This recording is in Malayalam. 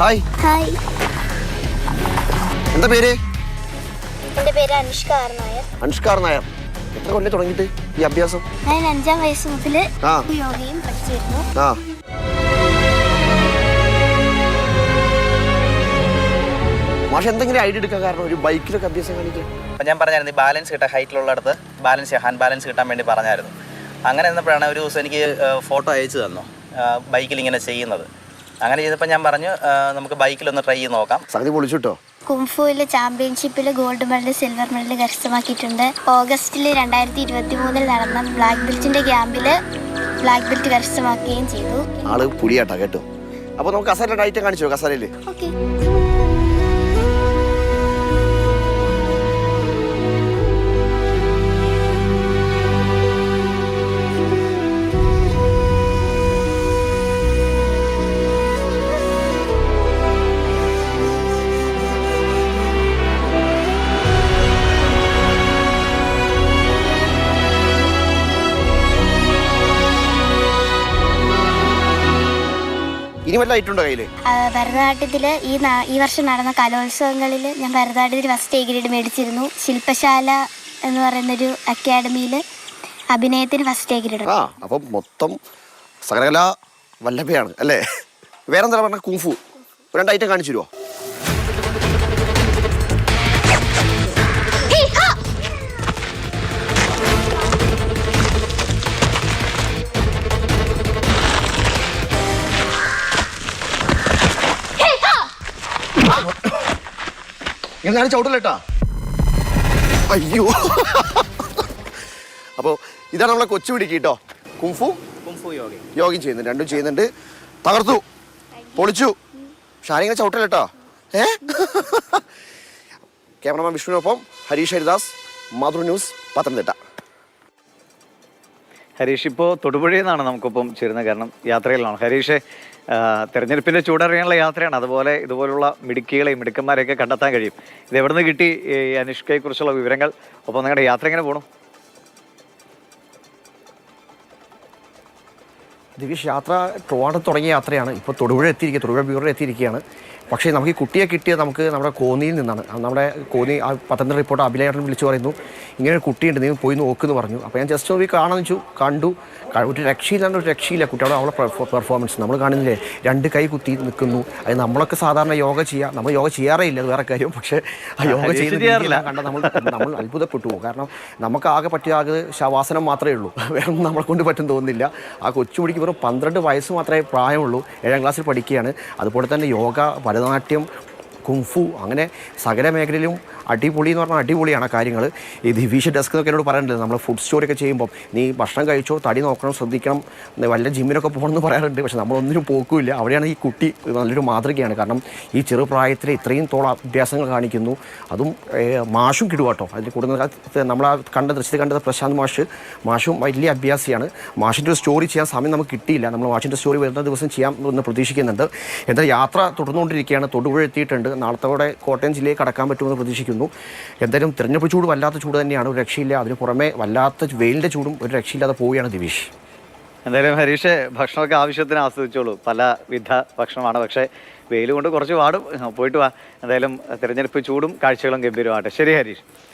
ഹായ്. ഹായ്. എന്താ പേര്? എൻ്റെ പേര് അനുഷ്കാർ നായർ. അനുഷ്കാർ നായർ. എത്ര കൊല്ലം തുടങ്ങിയിട്ട് ഈ അഭ്യാസം? ഞാൻ 5ാം വയസ്സ് മുതൽ യോഗയും പഠിച്ചിരുന്നു. മാഷ് എന്തെങ്കിലും ഐഡിയ എടുക്കാൻ കാരണം ഒരു ബൈക്കിലൊക്കെ അഭ്യാസം കാണിക്കാൻ? അപ്പം ഞാൻ പറഞ്ഞായിരുന്നു ഈ ബാലൻസ് കിട്ടാൻ ഹൈറ്റിലുള്ളടത്ത് ഹാൻഡ് ബാലൻസ് കിട്ടാൻ വേണ്ടി പറഞ്ഞായിരുന്നു. അങ്ങനെ ഇരുന്നപ്പോഴാണ് ഒരു ദിവസം എനിക്ക് ഫോട്ടോ അയച്ചു തന്നു ബൈക്കിൽ ഇങ്ങനെ ചെയ്യുന്നത്. അങ്ങനെ ചെയ്തപ്പോൾ ഞാൻ പറഞ്ഞു നമുക്ക് ബൈക്കിലൊന്ന് ട്രൈ ചെയ്ത് നോക്കാം. സംഗതി പൊളിച്ചിട്ടോ. കുംഫുവിലെ ചാമ്പ്യൻഷിപ്പിൽ ഗോൾഡ് മെഡൽ സിൽവർ മെഡൽ കരസ്ഥമാക്കിയിട്ടുണ്ട്. ഓഗസ്റ്റിൽ 2023 നടന്ന ബ്ലാക്ക് ബെൽറ്റിന്റെ ക്യാമ്പിൽ ബ്ലാക്ക് ബെൽറ്റ് കരസ്ഥമാക്കുകയും ചെയ്തു. ആള് പുലിയാട്ടാ കേട്ടോ. അപ്പോൾ നമുക്ക് കസേരയുടെ ഐറ്റം കാണിച്ചോ? കസേരയിൽ ഓക്കെ. ഇനി വല്ല ഐറ്റം ഉണ്ടോ കയ്യില്? ഭരതനാട്യത്തിൽ ഈ വർഷം നടന്ന കലോത്സവങ്ങളിൽ ഞാൻ ഭരതനാട്യത്തിൽ ഫസ്റ്റ് എ ഗ്രേഡ് മേടിച്ചിരുന്നു. ശില്പശാല എന്ന് പറയുന്നൊരു അക്കാഡമിയിൽ അഭിനയത്തിന് ഫസ്റ്റ് എ ഗ്രേഡ്. അപ്പം മൊത്തം സകലകലാ വല്ലഭയാണ് അല്ലേ? വേറെന്താ പറഞ്ഞ? കുംഫു. 2 ഐറ്റം കാണിച്ചു തരുമോ? ഞാൻ ചവിട്ടല്ലേട്ടാ. അയ്യോ. അപ്പോൾ ഇതാണ് നമ്മളെ കൊച്ചു പിടിക്ക് കേട്ടോ. കുംഫു യോഗയും ചെയ്യുന്നുണ്ട്, രണ്ടും ചെയ്യുന്നുണ്ട്. തകർത്തു, പൊളിച്ചു. ഷാനിങ്ങനെ ചവിട്ടല്ലേട്ടോ. ക്യാമറമാൻ വിഷ്ണുവിനൊപ്പം ഹരീഷ് ഹരിദാസ്, മാതൃന്യൂസ്, പത്തനംതിട്ട. ഹരീഷ് ഇപ്പോൾ തൊടുപുഴയിൽ നിന്നാണ് നമുക്കൊപ്പം ചേരുന്നത്. കാരണം യാത്രയിലാണ് ഹരീഷ്. തെരഞ്ഞെടുപ്പിൻ്റെ ചൂടറിയാനുള്ള യാത്രയാണ്. അതുപോലെ ഇതുപോലുള്ള മിടുക്കന്മാരെയൊക്കെ കണ്ടെത്താൻ കഴിയും. ഇത് എവിടെ നിന്ന് കിട്ടി ഈ അനുഷ്കയെക്കുറിച്ചുള്ള വിവരങ്ങൾ? ഒപ്പം നിങ്ങളുടെ യാത്ര എങ്ങനെ പോകണം? ദിവ്യേഷ്, യാത്ര ട്രിവാൻഡ്രത്ത് തുടങ്ങിയ യാത്രയാണ്. ഇപ്പോൾ തൊടുപുഴ ബ്യൂറോ എത്തിയിരിക്കുകയാണ്. പക്ഷേ നമുക്ക് ഈ കുട്ടിയെ കിട്ടിയത് നമ്മുടെ കോന്നിയിൽ നിന്നാണ്. നമ്മുടെ കോന്നി പത്തനംതിട്ട റിപ്പോർട്ടർ അഭിലാഷ് വിളിച്ചു പറയുന്നു, ഇങ്ങനെ ഒരു കുട്ടിയുണ്ട്, നീ പോയി നോക്കുമെന്ന് പറഞ്ഞു. അപ്പോൾ ഞാൻ ജസ്റ്റ് പോയി കാണാമെന്ന് വെച്ചു. കണ്ടു. ഒരു രക്ഷയില്ല കുട്ടിയോട്. അവളെ പെർഫോമൻസ് നമ്മൾ കാണുന്നില്ലേ, 2 കൈ കുത്തി നിൽക്കുന്നു. അത് നമ്മളൊക്കെ സാധാരണ യോഗ ചെയ്യാം, നമ്മൾ യോഗ ചെയ്യാറേ ഇല്ല, അത് വേറെ കാര്യം. പക്ഷേ ആ യോഗ ചെയ്യുന്നില്ല കണ്ടാൽ നമ്മൾ അത്ഭുതപ്പെട്ടു പോകും. കാരണം നമുക്ക് ആകെ പറ്റിയ ശവാസനം മാത്രമേ ഉള്ളൂ, വേറെ ഒന്നും നമ്മളെ കൊണ്ട് പറ്റും തോന്നുന്നില്ല. ആ കൊച്ചുപിടിക്ക് വെറും 12 വയസ്സ് മാത്രമേ പ്രായമുള്ളൂ, 7ാം ക്ലാസ്സിൽ പഠിക്കുകയാണ്. അതുപോലെ തന്നെ യോഗ, ഭരതനാട്യം, കുംഫു, അങ്ങനെ സകല മേഖലയിലും അടിപൊളി എന്ന് പറഞ്ഞാൽ അടിപൊളിയാണ് കാര്യങ്ങൾ. ഈ ദിവീഷ് ഡെസ്ക് എന്നൊക്കെ എന്നോട് പറയാറുണ്ട്, നമ്മൾ ഫുഡ് സ്റ്റോറിയൊക്കെ ചെയ്യുമ്പോൾ നീ ഭക്ഷണം കഴിച്ചോ, തടി നോക്കണം, ശ്രദ്ധിക്കണം, വല്ല ജിമ്മിനൊക്കെ പോകണമെന്ന് പറയാറുണ്ട്. പക്ഷെ നമ്മളൊന്നിനും പോക്കില്ല. അവിടെയാണ് ഈ കുട്ടി നല്ലൊരു മാതൃകയാണ്. കാരണം ഈ ചെറുപ്രായത്തിൽ ഇത്രയും അഭ്യാസങ്ങൾ കാണിക്കുന്നു. അതും മാഷും കിടുവാട്ടോ. അതിൽ കൂടുതൽ നമ്മൾ ദൃശ്യത്തിൽ കണ്ടത് പ്രശാന്ത് മാഷും വലിയ അഭ്യാസിയാണ്. മാഷിൻ്റെ ഒരു സ്റ്റോറി ചെയ്യാൻ സമയം നമുക്ക് കിട്ടിയില്ല. നമ്മൾ മാഷിൻ്റെ സ്റ്റോറി വരുന്ന ദിവസം ചെയ്യാം എന്ന് പ്രതീക്ഷിക്കുന്നുണ്ട്. എന്തായാലും യാത്ര തുടർന്നുകൊണ്ടിരിക്കുകയാണ്. തൊടുപുഴ എത്തിയിട്ടുണ്ട്. നാളത്തോടെ കോട്ടയം ജില്ലയിൽ കടക്കാൻ പറ്റുമെന്ന് പ്രതീക്ഷിക്കുന്നു. എന്തായാലും തിരഞ്ഞെടുപ്പ് ചൂട് വല്ലാത്ത ചൂട് തന്നെയാണ്, ഒരു രക്ഷയില്ല. അതിന് പുറമെ വല്ലാത്ത വെയിലിൻ്റെ ചൂടും ഒരു രക്ഷയില്ലാതെ പോവുകയാണ് ദിവീഷ്. എന്തായാലും ഹരീഷ്, ഭക്ഷണമൊക്കെ ആവശ്യത്തിന് ആസ്വദിച്ചോളൂ. പലവിധ ഭക്ഷണമാണ്, പക്ഷേ വെയിൽ കൊണ്ട് കുറച്ച് പാടും. പോയിട്ട് വാ. എന്തായാലും തിരഞ്ഞെടുപ്പ് ചൂടും കാഴ്ചകളും ഗംഭീരമാകട്ടെ. ശരി ഹരീഷ്.